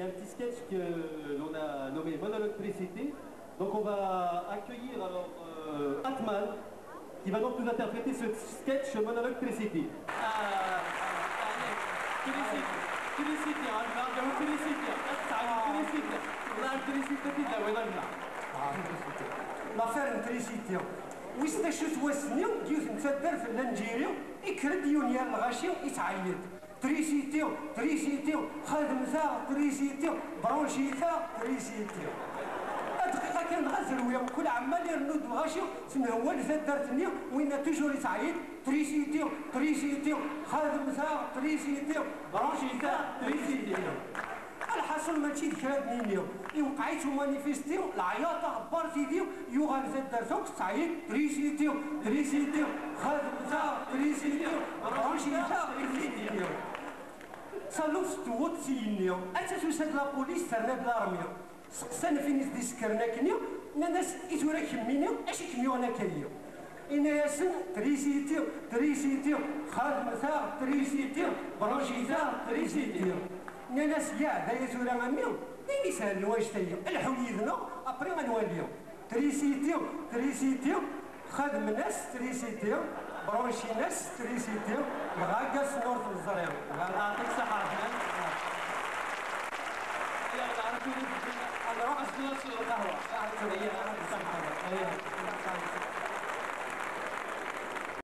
y a un petit sketch que l'on a nommé Monologue Félicité. Donc on va accueillir alors Atman, qui va donc nous interpréter ce sketch Monologue Félicité. Félicité, l'affaire تريسيتي ويسدا شو توسني ديوث نتدر في الانجيريو يكرد يونيال الغاشيو يتعيد تريسيتيو تريسيتيو خادم زاغ تريسيتيو برونشيتا تريسيتيو دقيقة كان غزل ويا كل عمال يرنود الغاشيو سنة هو اللي درتني وين توجور يتعيد تريسيتيو تريسيتيو خادم زاغ تريسيتيو برونشيتا تريسيتيو الحاصل ماشي ذكرات نينيو يوقعيتو مانيفيستيو العياطة غبارتي ديو يوغال زاد دارتوك تعيد تريسيتيو تريسيتيو خادم زاغ تريسيتيو برونشيتا تريسيتيو صالو ستوت سينيو أتاتو ساد لابوليس ترناد لارميو سقسان فين يزدي سكرنا كنيو ناس إتورا كمينيو أشي كميو أنا كريو إنا ياسن تريسيتيو تريسيتيو خادم زاغ تريسيتيو برونشيتا تريسيتيو ناس يا دا يزورا غاميو نيني سهل واش تايو الحويدنا أبري غنوليو تريسيتيو تريسيتيو خادم ناس تريسيتيو برونشي ناس تريسيتيو الغاكاس نورت الزريو يعطيك الصحة أنا راح أسكن القهوة.